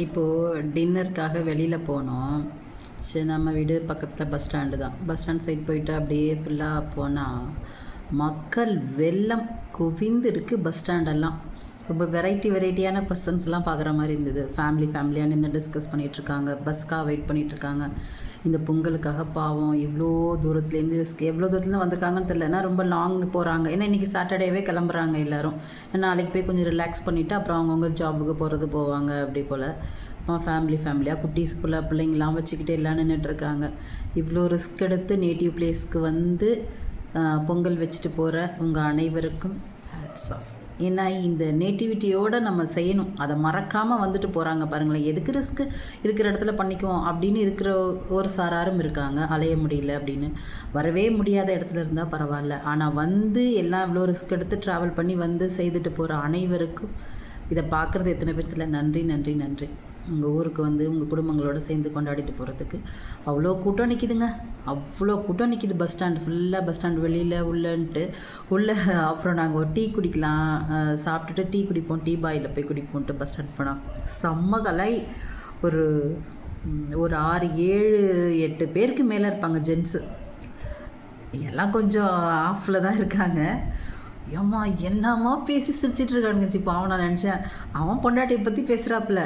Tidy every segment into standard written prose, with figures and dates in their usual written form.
இப்போது டின்னருக்காக வெளியில் போனோம். சரி, நம்ம வீடு பக்கத்தில் பஸ் ஸ்டாண்டு தான். பஸ் ஸ்டாண்ட் சைட் போயிட்டு அப்படியே ஃபுல்லாக போனால் மக்கள் வெள்ளம் குவிந்து இருக்குது. பஸ் ஸ்டாண்டெல்லாம் ரொம்ப வெரைட்டியான பர்சன்ஸ்லாம் பார்க்குற மாதிரி இருந்தது. ஃபேமிலியாக நின்று டிஸ்கஸ் பண்ணிகிட்ருக்காங்க, பஸ்க்காக வெயிட் பண்ணிகிட்ருக்காங்க. இந்த பொங்கலுக்காக பாவம் எவ்வளோ தூரத்துலேருந்து எவ்வளோ தூரத்துலேருந்து வந்திருக்காங்கன்னு தெரியல. ஏன்னா ரொம்ப லாங் போகிறாங்க. ஏன்னா இன்றைக்கி சாட்டர்டேவே கிளம்புறாங்க எல்லோரும். நாளைக்கு போய் கொஞ்சம் ரிலாக்ஸ் பண்ணிவிட்டு அப்புறம் அவங்கவுங்க ஜாபுக்கு போவாங்க அப்படி போல். ஃபேமிலியாக குட்டீஸ் பிள்ளைங்களாம் வச்சுக்கிட்டு எல்லாம் நின்றுட்டுருக்காங்க. இவ்வளோ ரிஸ்க் எடுத்து நேட்டிவ் பிளேஸ்க்கு வந்து பொங்கல் வச்சுட்டு போகிற உங்கள் அனைவருக்கும் ஹேட்ஸ் ஆஃப். ஏன்னா இந்த நேட்டிவிட்டியோடு நம்ம செய்யணும். அதை மறக்காமல் வந்துட்டு போகிறாங்க பாருங்களேன். எதுக்கு ரிஸ்க்கு, இருக்கிற இடத்துல பண்ணிக்குவோம் அப்படின்னு இருக்கிற ஒரு சாராரும் இருக்காங்க. அலைய முடியல அப்படின்னு. வரவே முடியாத இடத்துல இருந்தால் பரவாயில்ல, ஆனால் வந்து எல்லாம் இவ்வளோ ரிஸ்க் எடுத்து ட்ராவல் பண்ணி வந்து செய்துட்டு போகிற அனைவருக்கும் இதை பார்க்குறது எத்தனை பேர்த்தில் நன்றி. உங்கள் ஊருக்கு வந்து உங்கள் குடும்பங்களோடு சேர்ந்து கொண்டாடிட்டு போகிறதுக்கு அவ்வளோ கூட்டம் நிற்கிதுங்க. பஸ் ஸ்டாண்டு ஃபுல்லாக. பஸ் ஸ்டாண்டு வெளியில் உள்ளன்ட்டு அப்புறம் நாங்கள் ஒரு டீ குடிக்கலாம், சாப்பிட்டுட்டு டீ குடிப்போம், டீ பாயில் போய் குடிப்போன்ட்டு பஸ் ஸ்டாண்ட் போனோம். செம்ம கலை. ஒரு 6, 7, 8 பேருக்கு மேலே இருப்பாங்க ஜென்ஸு. எல்லாம் கொஞ்சம் ஆஃபில் தான் இருக்காங்க. ஏம்மா என்னம்மா பேசி சிரிச்சிட்ருக்கானுங்க. இப்போ நான் நினச்சேன் அவன் பொண்டாட்டியை பற்றி பேசுகிறாப்புல.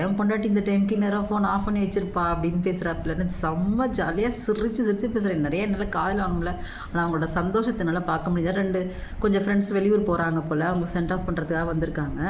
என் பொண்டாட்டி இந்த டைமுக்கு நேரம் ஃபோன் ஆஃப் பண்ணி வச்சுருப்பா அப்படின்னு பேசுகிறாப்புலன்னு செம்ம ஜாலியாக சிரித்து பேசுகிறேன். நிறைய என்னால் காதில் வாங்கல, ஆனால் அவங்களோட சந்தோஷத்தை என்னால் பார்க்க முடியாது. கொஞ்சம் ஃப்ரெண்ட்ஸ் வெளியூர் போகிறாங்க போல், அவங்க சென்ட் ஆஃப் பண்ணுறதுக்காக வந்திருக்காங்க.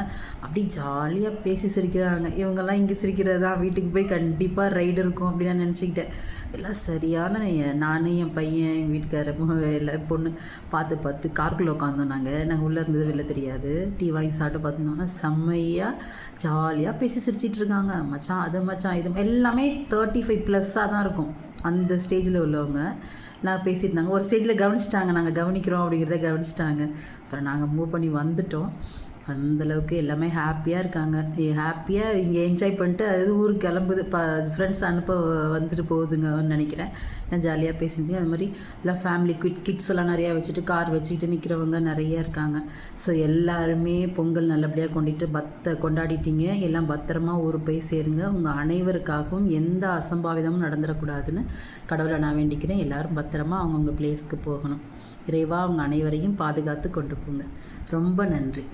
அப்படி ஜாலியாக பேசி சிரிக்கிறாங்க. இவங்கெல்லாம் இங்கே சிரிக்கிறதா, வீட்டுக்கு போய் கண்டிப்பாக ரைடு இருக்கும் அப்படின்னு நான் நினச்சிக்கிட்டேன். எல்லாம் சரியான நான் என் பையன் எங்கள் வீட்டுக்கார எல்லாம் பொண்ணு பார்த்து காருக்குள்ளே உட்காந்தோம். நாங்கள் உள்ளே இருந்தது வெளில தெரியாது. டீ வாங்கி சாப்பிட்டு பார்த்தோம்னா செம்மையாக ஜாலியாக பேசி சிரிச்சிட்டு இருக்காங்க. மச்சான் அது மச்சான் இது எல்லாமே 35+ தான் இருக்கும். அந்த ஸ்டேஜில் உள்ளவங்க நான் பேசிட்டு இருந்தாங்க. ஒரு ஸ்டேஜில் கவனிச்சிட்டாங்க, நாங்கள் கவனிக்கிறோம் அப்படிங்கிறத கவனிச்சிட்டாங்க. அப்புறம் நாங்கள் மூவ் பண்ணி வந்துட்டோம். அந்தளவுக்கு எல்லாமே ஹாப்பியாக இருக்காங்க. ஹாப்பியாக இங்கே என்ஜாய் பண்ணிட்டு அது ஊருக்கு கிளம்புது. ஃப்ரெண்ட்ஸ் அனுப்ப வந்துட்டு போகுதுங்கன்னு நினைக்கிறேன். நான் ஜாலியாக பேசிட்டு அது மாதிரி எல்லாம் ஃபேமிலி கிட்ஸ் எல்லாம் நிறையா வச்சுட்டு கார் வச்சுக்கிட்டு நிற்கிறவங்க நிறையா இருக்காங்க. ஸோ எல்லாருமே பொங்கல் நல்லபடியாக கொண்டாடிட்டீங்க. எல்லாம் பத்திரமா ஊர் போய் சேருங்க. உங்கள் அனைவருக்காகவும் எந்த அசம்பாவிதமும் நடந்துடக்கூடாதுன்னு கடவுளை நான் வேண்டிக்கிறேன். எல்லோரும் பத்திரமா அவங்கவுங்க பிளேஸ்க்கு போகணும். இறைவா அவங்க அனைவரையும் பாதுகாத்து கொண்டு போங்க. ரொம்ப நன்றி.